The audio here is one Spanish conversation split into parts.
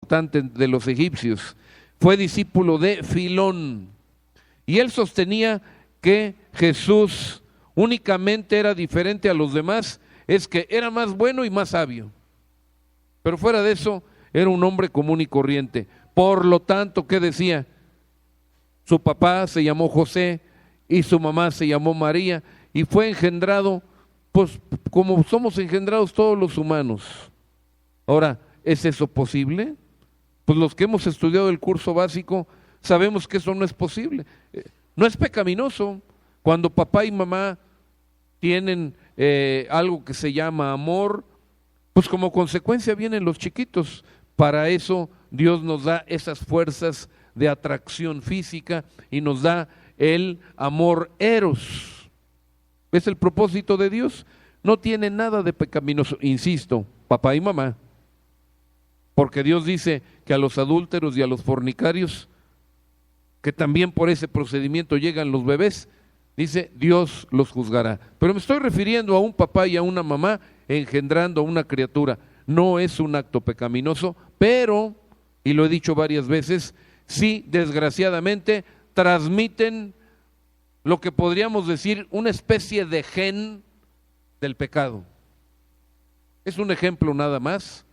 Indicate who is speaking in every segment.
Speaker 1: importante de los egipcios. Fue discípulo de Filón. Y él sostenía que Jesús únicamente era diferente a los demás, es que era más bueno y más sabio. Pero fuera de eso, era un hombre común y corriente. Por lo tanto, ¿qué decía? Su papá se llamó José y su mamá se llamó María y fue engendrado, pues como somos engendrados todos los humanos. Ahora, ¿es eso posible? Pues los que hemos estudiado el curso básico sabemos que eso no es posible. No es pecaminoso cuando papá y mamá tienen algo que se llama amor, pues como consecuencia vienen los chiquitos. Para eso Dios nos da esas fuerzas de atracción física y nos da el amor eros. Es el propósito de Dios. No tiene nada de pecaminoso, insisto, papá y mamá. Porque Dios dice que a los adúlteros y a los fornicarios, que también por ese procedimiento llegan los bebés, dice, Dios los juzgará. Pero me estoy refiriendo a un papá y a una mamá engendrando a una criatura. No es un acto pecaminoso, pero, y lo he dicho varias veces, sí, desgraciadamente, transmiten lo que podríamos decir una especie de gen del pecado. Es un ejemplo nada más.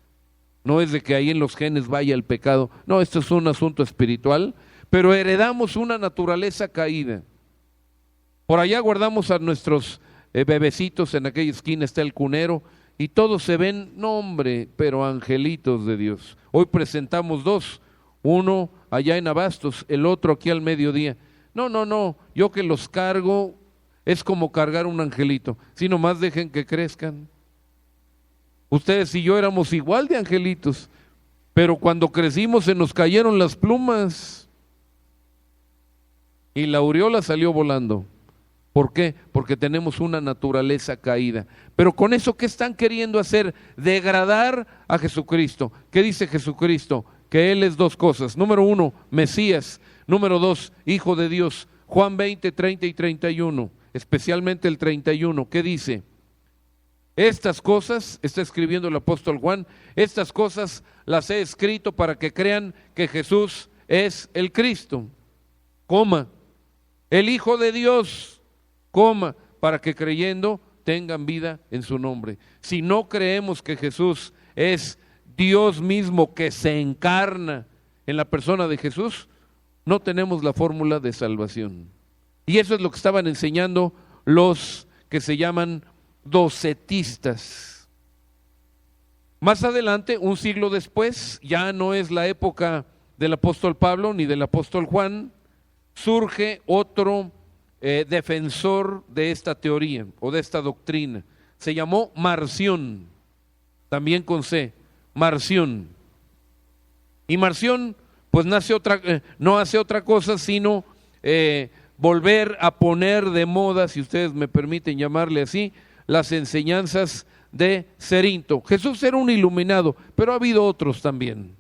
Speaker 1: No es de que ahí en los genes vaya el pecado. No, esto es un asunto espiritual, pero heredamos una naturaleza caída. Por allá guardamos a nuestros bebecitos, en aquella esquina está el cunero, y todos se ven, no hombre, pero angelitos de Dios. Hoy presentamos dos, uno allá en Abastos, el otro aquí al mediodía. No, yo que los cargo es como cargar un angelito, si nomás dejen que crezcan. Ustedes y yo éramos igual de angelitos, pero cuando crecimos se nos cayeron las plumas y la aureola salió volando. ¿Por qué? Porque tenemos una naturaleza caída. Pero con eso, ¿qué están queriendo hacer? Degradar a Jesucristo. ¿Qué dice Jesucristo? Que Él es dos cosas. Número uno, Mesías. Número dos, Hijo de Dios. Juan 20, 30 y 31, especialmente el 31. ¿Qué dice? Estas cosas, está escribiendo el apóstol Juan, estas cosas las he escrito para que crean que Jesús es el Cristo, coma, el Hijo de Dios, coma, para que creyendo tengan vida en su nombre. Si no creemos que Jesús es Dios mismo que se encarna en la persona de Jesús, no tenemos la fórmula de salvación. Y eso es lo que estaban enseñando los que se llaman docetistas. Más adelante, un siglo después, ya no es la época del apóstol Pablo ni del apóstol Juan, surge otro defensor de esta teoría o de esta doctrina. Se llamó Marción, también con C, Marción. Y Marción pues no hace otra cosa sino volver a poner de moda, si ustedes me permiten llamarle así, las enseñanzas de Cerinto. Jesús era un iluminado, pero ha habido otros también.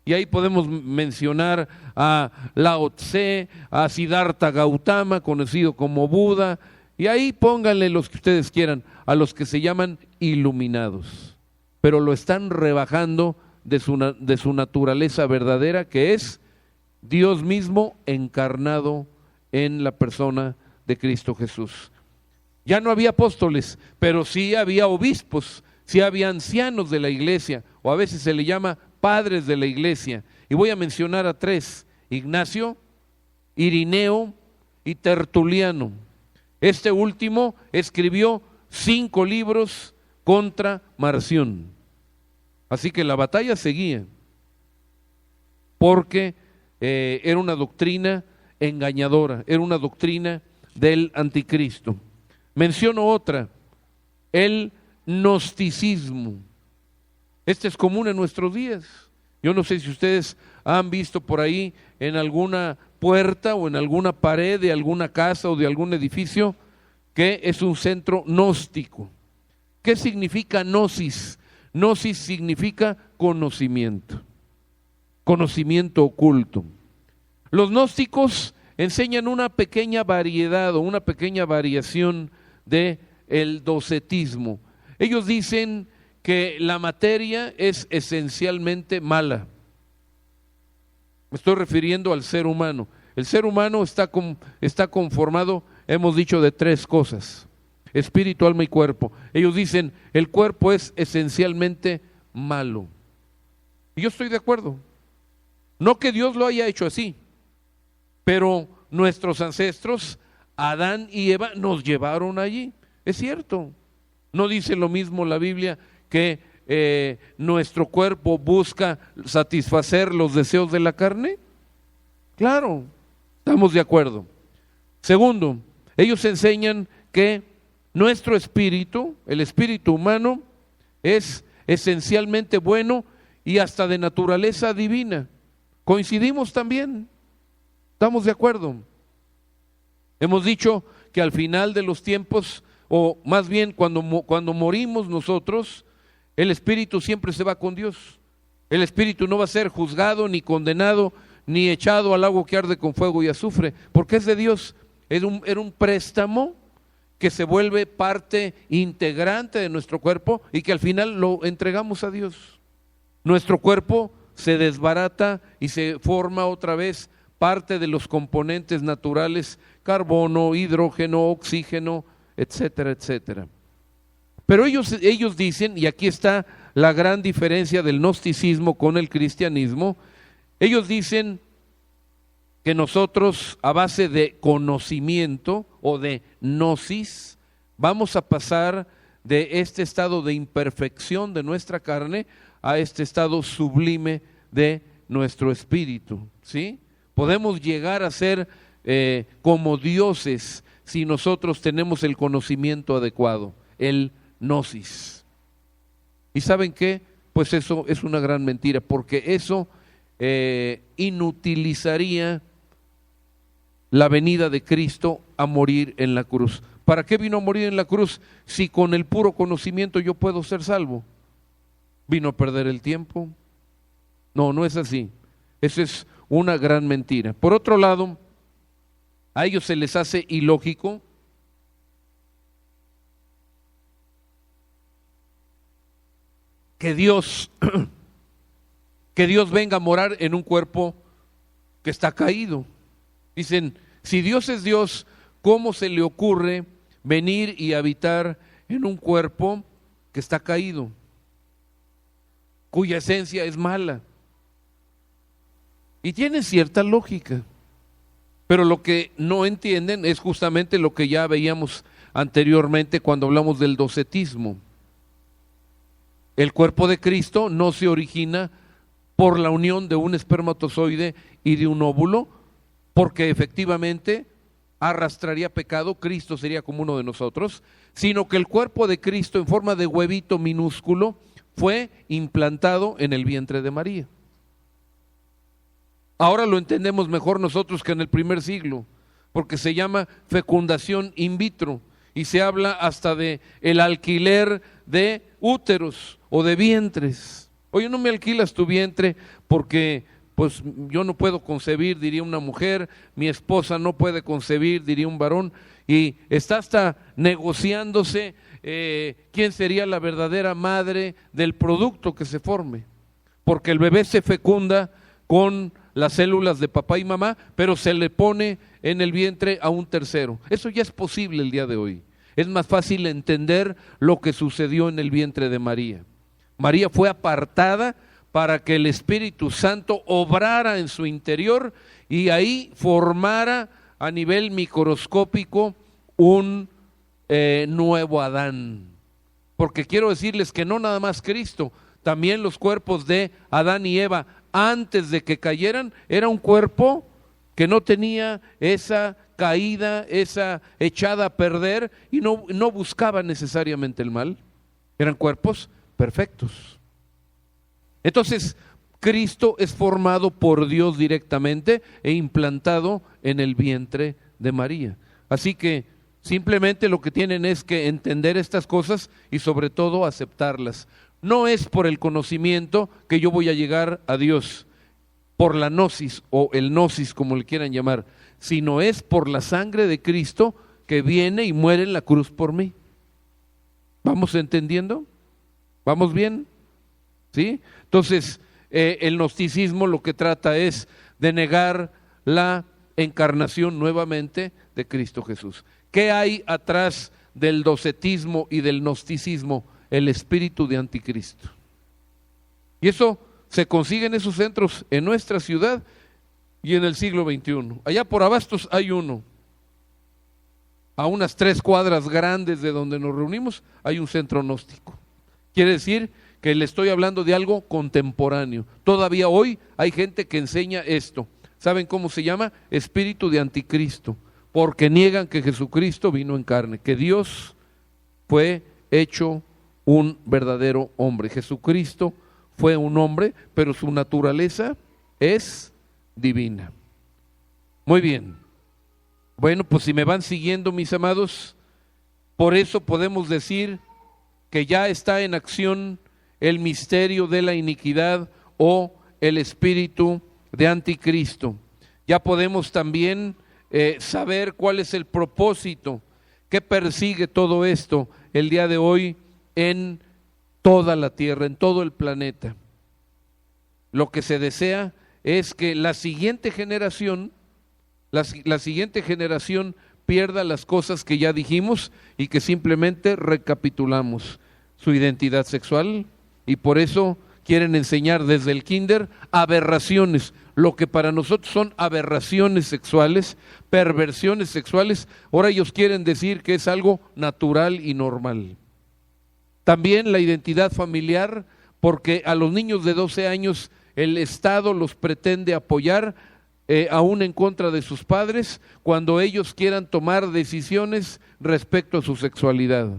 Speaker 1: Y ahí podemos mencionar a Lao Tse, a Siddhartha Gautama, conocido como Buda, y ahí pónganle los que ustedes quieran, a los que se llaman iluminados. Pero lo están rebajando de su naturaleza verdadera, que es Dios mismo encarnado en la persona de Cristo Jesús. Ya no había apóstoles, pero sí había obispos, sí había ancianos de la iglesia, o a veces se le llama padres de la iglesia. Y voy a mencionar a tres: Ignacio, Irineo y Tertuliano. Este último escribió 5 libros contra Marción. Así que la batalla seguía, porque era una doctrina engañadora, era una doctrina del anticristo. Menciono otra, el gnosticismo. Este es común en nuestros días. Yo no sé si ustedes han visto por ahí en alguna puerta o en alguna pared de alguna casa o de algún edificio que es un centro gnóstico. ¿Qué significa gnosis? Gnosis significa conocimiento, conocimiento oculto. Los gnósticos enseñan una pequeña variedad o una pequeña variación de el docetismo. Ellos dicen que la materia es esencialmente mala, Me estoy refiriendo al ser humano. El ser humano está conformado, hemos dicho, de 3 cosas: espíritu, alma y cuerpo. Ellos dicen, el cuerpo es esencialmente malo. Y yo estoy de acuerdo. No que Dios lo haya hecho así, pero nuestros ancestros, Adán y Eva, nos llevaron allí. Es cierto. ¿No dice lo mismo la Biblia que nuestro cuerpo busca satisfacer los deseos de la carne? Claro, estamos de acuerdo. Segundo, ellos enseñan que nuestro espíritu, el espíritu humano, es esencialmente bueno y hasta de naturaleza divina. Coincidimos también, estamos de acuerdo. Hemos dicho que al final de los tiempos, o más bien cuando morimos nosotros, el espíritu siempre se va con Dios. El espíritu no va a ser juzgado, ni condenado, ni echado al lago que arde con fuego y azufre, porque es de Dios. Era un préstamo que se vuelve parte integrante de nuestro cuerpo y que al final lo entregamos a Dios. Nuestro cuerpo se desbarata y se forma otra vez parte de los componentes naturales: carbono, hidrógeno, oxígeno, etcétera, etcétera. Pero ellos dicen, y aquí está la gran diferencia del gnosticismo con el cristianismo, ellos dicen que nosotros, a base de conocimiento o de gnosis, vamos a pasar de este estado de imperfección de nuestra carne a este estado sublime de nuestro espíritu, ¿sí? Podemos llegar a ser como dioses si nosotros tenemos el conocimiento adecuado, el gnosis. ¿Y saben qué? Pues eso es una gran mentira, porque eso inutilizaría la venida de Cristo a morir en la cruz. ¿Para qué vino a morir en la cruz si con el puro conocimiento yo puedo ser salvo? ¿Vino a perder el tiempo? No, no es así. Eso es una gran mentira. Por otro lado, a ellos se les hace ilógico que Dios venga a morar en un cuerpo que está caído. Dicen, si Dios es Dios, ¿cómo se le ocurre venir y habitar en un cuerpo que está caído, cuya esencia es mala? Y tiene cierta lógica, pero lo que no entienden es justamente lo que ya veíamos anteriormente cuando hablamos del docetismo. El cuerpo de Cristo no se origina por la unión de un espermatozoide y de un óvulo, porque efectivamente arrastraría pecado, Cristo sería como uno de nosotros, sino que el cuerpo de Cristo en forma de huevito minúsculo fue implantado en el vientre de María. Ahora lo entendemos mejor nosotros que en el primer siglo, porque se llama fecundación in vitro y se habla hasta de el alquiler de úteros o de vientres. Oye, no me alquilas tu vientre porque pues yo no puedo concebir, diría una mujer, mi esposa no puede concebir, diría un varón, y está hasta negociándose quién sería la verdadera madre del producto que se forme, porque el bebé se fecunda con las células de papá y mamá, pero se le pone en el vientre a un tercero. Eso ya es posible el día de hoy. Es más fácil entender lo que sucedió en el vientre de María. María fue apartada para que el Espíritu Santo obrara en su interior y ahí formara a nivel microscópico un nuevo Adán. Porque quiero decirles que no nada más Cristo, también los cuerpos de Adán y Eva antes de que cayeran, era un cuerpo que no tenía esa caída, esa echada a perder y no buscaba necesariamente el mal. Eran cuerpos perfectos. Entonces, Cristo es formado por Dios directamente e implantado en el vientre de María. Así que simplemente lo que tienen es que entender estas cosas y sobre todo aceptarlas. No es por el conocimiento que yo voy a llegar a Dios, por la gnosis o el gnosis como le quieran llamar, sino es por la sangre de Cristo que viene y muere en la cruz por mí. ¿Vamos entendiendo? ¿Vamos bien? ¿Sí? Entonces, el gnosticismo lo que trata es de negar la encarnación nuevamente de Cristo Jesús. ¿Qué hay atrás del docetismo y del gnosticismo? El espíritu de anticristo. Y eso se consigue en esos centros en nuestra ciudad y en el siglo XXI. Allá por Abastos hay uno. A unas 3 cuadras grandes de donde nos reunimos hay un centro gnóstico. Quiere decir que le estoy hablando de algo contemporáneo. Todavía hoy hay gente que enseña esto. ¿Saben cómo se llama? Espíritu de anticristo. Porque niegan que Jesucristo vino en carne, que Dios fue hecho un verdadero hombre. Jesucristo fue un hombre, pero su naturaleza es divina. Muy bien. Bueno, pues si me van siguiendo, mis amados, por eso podemos decir que ya está en acción el misterio de la iniquidad o el espíritu de anticristo. Ya podemos también saber cuál es el propósito que persigue todo esto el día de hoy en toda la tierra, en todo el planeta. Lo que se desea es que la siguiente generación pierda las cosas que ya dijimos y que simplemente recapitulamos: su identidad sexual, y por eso quieren enseñar desde el kinder aberraciones. Lo que para nosotros son aberraciones sexuales, perversiones sexuales, ahora ellos quieren decir que es algo natural y normal. También la identidad familiar, porque a los niños de 12 años el Estado los pretende apoyar aún en contra de sus padres cuando ellos quieran tomar decisiones respecto a su sexualidad.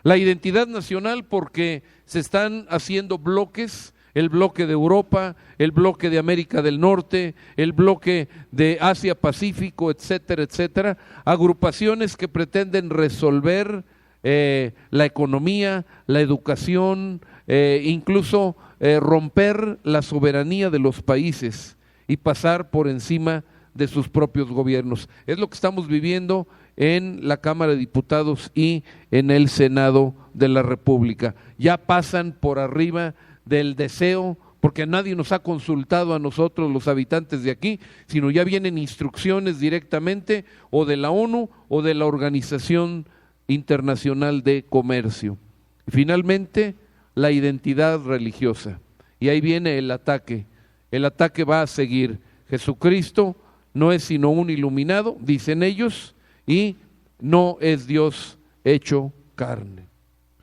Speaker 1: La identidad nacional, porque se están haciendo bloques, el bloque de Europa, el bloque de América del Norte, el bloque de Asia Pacífico, etcétera, etcétera, agrupaciones que pretenden resolver la economía, la educación, incluso romper la soberanía de los países y pasar por encima de sus propios gobiernos. Es lo que estamos viviendo en la Cámara de Diputados y en el Senado de la República. Ya pasan por arriba del deseo, porque nadie nos ha consultado a nosotros los habitantes de aquí, sino ya vienen instrucciones directamente o de la ONU o de la Organización Internacional de Comercio. Finalmente, la identidad religiosa. Y ahí viene el ataque. El ataque va a seguir. Jesucristo no es sino un iluminado, dicen ellos, y no es Dios hecho carne.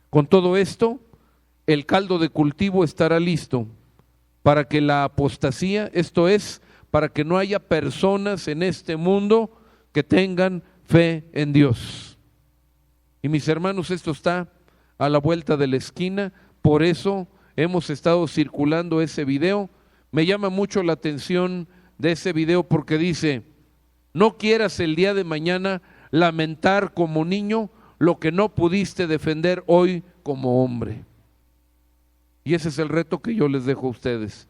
Speaker 1: Con todo esto, el caldo de cultivo estará listo para que la apostasía, esto es, para que no haya personas en este mundo que tengan fe en Dios. Y mis hermanos, esto está a la vuelta de la esquina, por eso hemos estado circulando ese video. Me llama mucho la atención de ese video porque dice: no quieras el día de mañana lamentar como niño lo que no pudiste defender hoy como hombre. Y ese es el reto que yo les dejo a ustedes.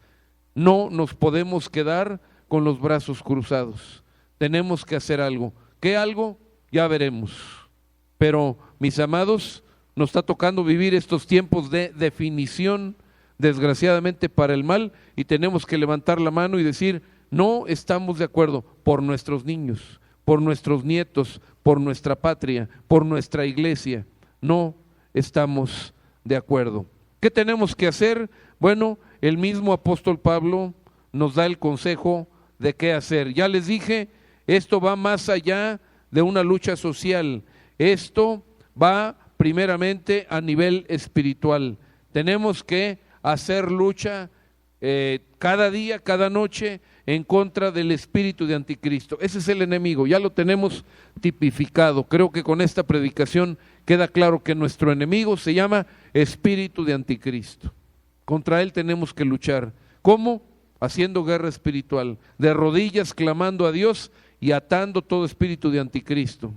Speaker 1: No nos podemos quedar con los brazos cruzados. Tenemos que hacer algo. ¿Qué algo? Ya veremos. Pero, mis amados, nos está tocando vivir estos tiempos de definición, desgraciadamente para el mal, y tenemos que levantar la mano y decir: no estamos de acuerdo, por nuestros niños, por nuestros nietos, por nuestra patria, por nuestra iglesia. No estamos de acuerdo. ¿Qué tenemos que hacer? Bueno, el mismo apóstol Pablo nos da el consejo de qué hacer. Ya les dije, esto va más allá de una lucha social. Esto va primeramente a nivel espiritual. Tenemos que hacer lucha cada día, cada noche, en contra del espíritu de anticristo. Ese es el enemigo, ya lo tenemos tipificado. Creo que con esta predicación queda claro que nuestro enemigo se llama espíritu de anticristo. Contra él tenemos que luchar. ¿Cómo? Haciendo guerra espiritual, de rodillas clamando a Dios y atando todo espíritu de anticristo.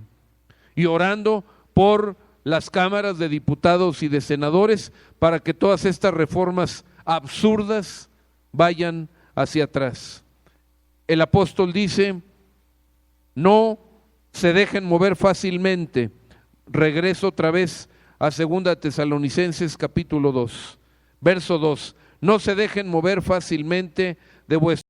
Speaker 1: Y orando por las cámaras de diputados y de senadores para que todas estas reformas absurdas vayan hacia atrás. El apóstol dice: no se dejen mover fácilmente. Regreso otra vez a 2 Tesalonicenses capítulo 2, verso 2. No se dejen mover fácilmente de vuestro